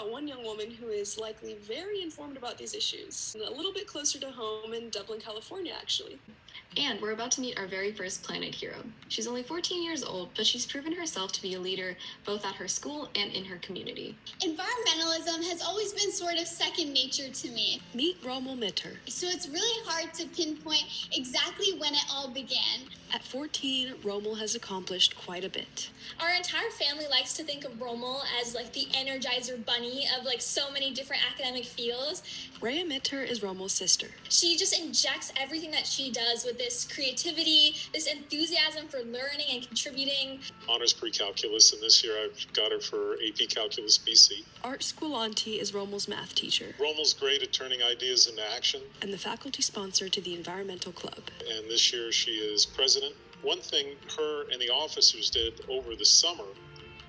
about one young woman who is likely very informed about these issues, and a little bit closer to home in Dublin, California, actually. And we're about to meet our very first planet hero. She's only 14 years old, but she's proven herself to be a leader both at her school and in her community. Environmentalism has always been sort of second nature to me. Meet Romal Mitr. So it's really hard to pinpoint exactly when it all began. At 14, Romal has accomplished quite a bit. Our entire family likes to think of Romal as like the Energizer Bunny of like so many different academic fields. Rhea Mitr is Romal's sister. She just injects everything that she does with this creativity, this enthusiasm for learning and contributing. Honors pre-calculus, and this year I've got her for AP Calculus BC. Art School Auntie is Romal's math teacher. Romal's great at turning ideas into action. And the faculty sponsor to the Environmental Club. And this year she is president. One thing her and the officers did over the summer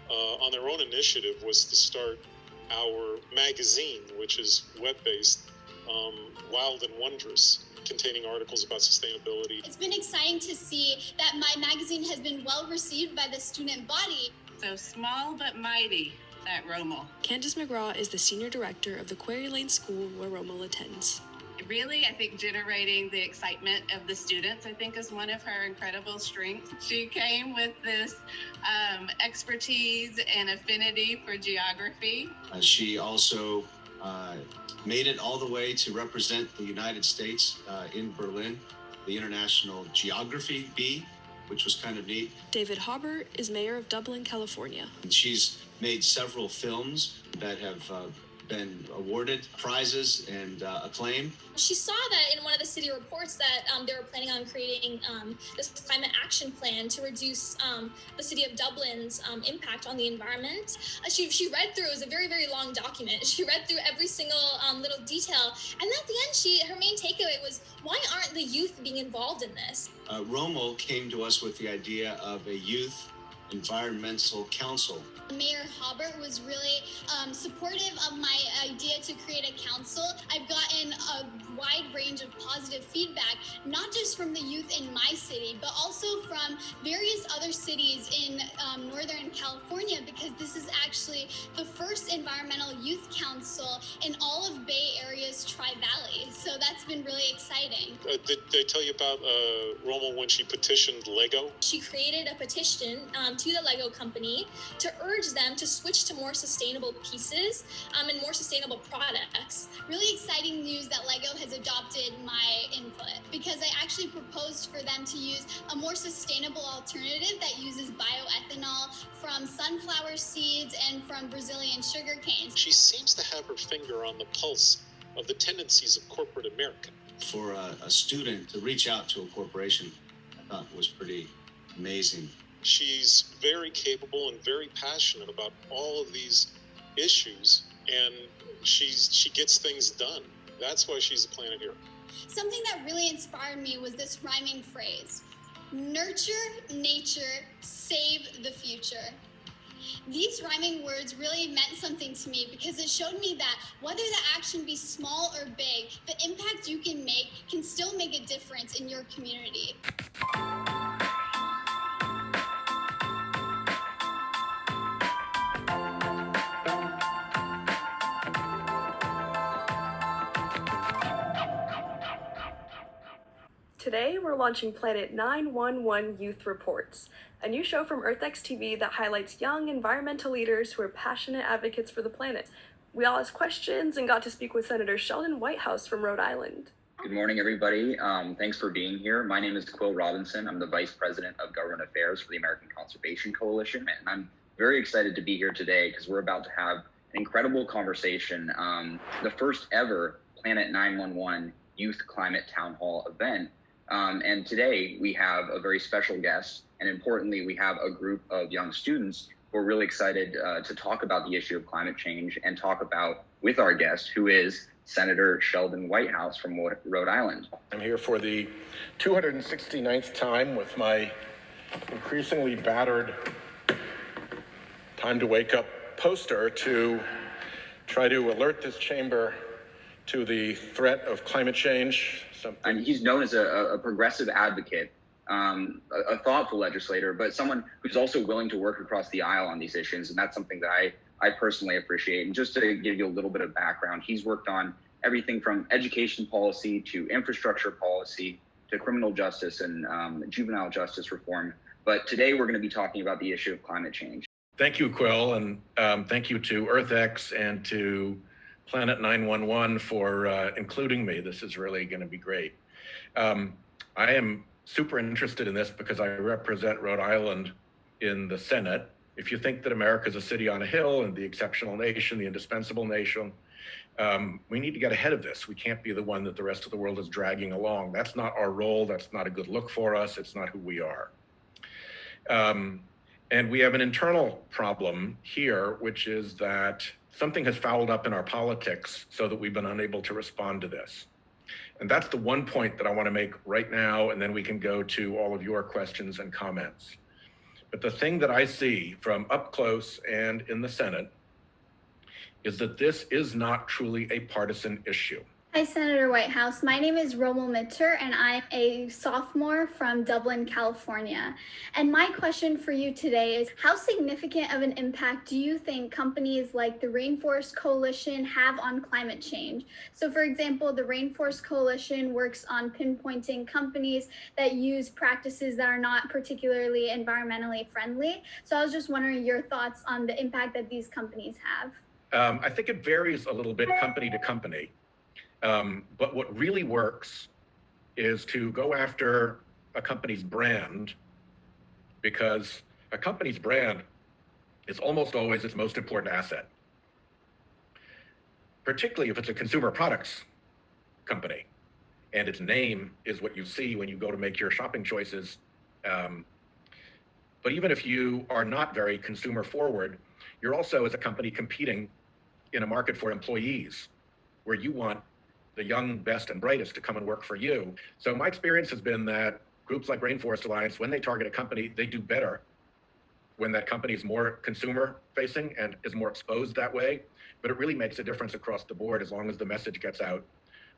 on their own initiative was to start our magazine, which is web-based, Wild and Wondrous, containing articles about sustainability. It's been exciting to see that my magazine has been well received by the student body. So small but mighty, that Romal. Candace McGraw is the senior director of the Quarry Lane School where Romal attends. Really, I think generating the excitement of the students, I think, is one of her incredible strengths. She came with this expertise and affinity for geography. She also made it all the way to represent the United States in Berlin, the International Geography Bee, which was kind of neat. David Hauber is mayor of Dublin, California. And she's made several films that have been awarded prizes and acclaim. She saw that in one of the city reports that they were planning on creating this climate action plan to reduce the city of Dublin's impact on the environment. She read through, it was a very, very long document. She read through every single little detail. And at the end, her main takeaway was, why aren't the youth being involved in this? Romal came to us with the idea of a youth environmental council. Mayor Hobart was really supportive of my idea to create a council. I've gotten a wide range of positive feedback, not just from the youth in my city, but also from various other cities in Northern California, because this is actually the first environmental youth council in all of Bay Area's Tri-Valley. So that's been really exciting. Did they tell you about Romal when she petitioned Lego? She created a petition to the Lego company to urge them to switch to more sustainable pieces and more sustainable products. Really exciting news that Lego has adopted my input, because I actually proposed for them to use a more sustainable alternative that uses bioethanol from sunflower seeds and from Brazilian sugar canes. She seems to have her finger on the pulse of the tendencies of corporate America. For a student to reach out to a corporation, I thought was pretty amazing. She's very capable and very passionate about all of these issues, and she gets things done. That's why she's a planet hero. Something that really inspired me was this rhyming phrase: nurture nature, save the future. These rhyming words really meant something to me, because it showed me that whether the action be small or big, the impact you can make can still make a difference in your community. Today, we're launching Planet 911 Youth Reports, a new show from EarthX TV that highlights young environmental leaders who are passionate advocates for the planet. We all asked questions and got to speak with Senator Sheldon Whitehouse from Rhode Island. Good morning, everybody. Thanks for being here. My name is Quill Robinson. I'm the Vice President of Government Affairs for the American Conservation Coalition, and I'm very excited to be here today because we're about to have an incredible conversation, the first ever Planet 911 Youth Climate Town Hall event. And today we have a very special guest, and importantly, we have a group of young students who are really excited to talk about the issue of climate change and talk about with our guest, who is Senator Sheldon Whitehouse from Rhode Island. I'm here for the 269th time with my increasingly battered Time to Wake Up poster to try to alert this chamber to the threat of climate change. And he's known as a progressive advocate, a thoughtful legislator, but someone who's also willing to work across the aisle on these issues. And that's something that I personally appreciate. And just to give you a little bit of background, he's worked on everything from education policy to infrastructure policy to criminal justice and juvenile justice reform. But today we're going to be talking about the issue of climate change. Thank you, Quill, and thank you to EarthX and to Planet 911 for including me. This is really going to be great. I am super interested in this because I represent Rhode Island in the Senate. If you think that America is a city on a hill and the exceptional nation, the indispensable nation, we need to get ahead of this. We can't be the one that the rest of the world is dragging along. That's not our role. That's not a good look for us. It's not who we are. And we have an internal problem here, which is that something has fouled up in our politics so that we've been unable to respond to this. And that's the one point that I want to make right now, and then we can go to all of your questions and comments. But the thing that I see from up close and in the Senate is that this is not truly a partisan issue. Hi, Senator Whitehouse. My name is Romal Mitr, and I'm a sophomore from Dublin, California. And my question for you today is, how significant of an impact do you think companies like the Rainforest Coalition have on climate change? So, for example, the Rainforest Coalition works on pinpointing companies that use practices that are not particularly environmentally friendly. So I was just wondering your thoughts on the impact that these companies have. I think it varies a little bit company to company. But what really works is to go after a company's brand, because a company's brand is almost always its most important asset, particularly if it's a consumer products company and its name is what you see when you go to make your shopping choices. But even if you are not very consumer forward, you're also, as a company, competing in a market for employees where you want the young, best, and brightest to come and work for you. So my experience has been that groups like Rainforest Alliance, when they target a company, they do better when that company is more consumer facing and is more exposed that way. But it really makes a difference across the board as long as the message gets out.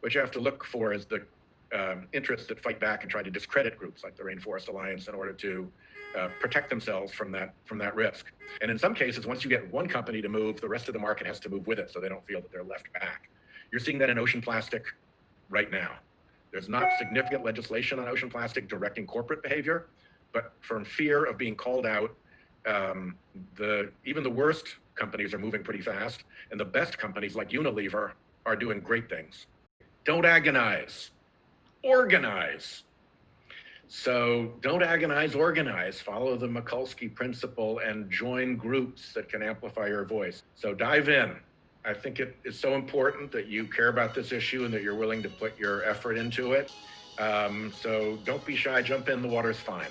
What you have to look for is the interests that fight back and try to discredit groups like the Rainforest Alliance in order to protect themselves from that risk. And in some cases, once you get one company to move, the rest of the market has to move with it so they don't feel that they're left back. You're seeing that in ocean plastic right now. There's not significant legislation on ocean plastic directing corporate behavior, but from fear of being called out, even the worst companies are moving pretty fast, and the best companies like Unilever are doing great things. Don't agonize, organize. So don't agonize, organize. Follow the Mikulski principle and join groups that can amplify your voice. So dive in. I think it is so important that you care about this issue and that you're willing to put your effort into it. So don't be shy, jump in, the water's fine.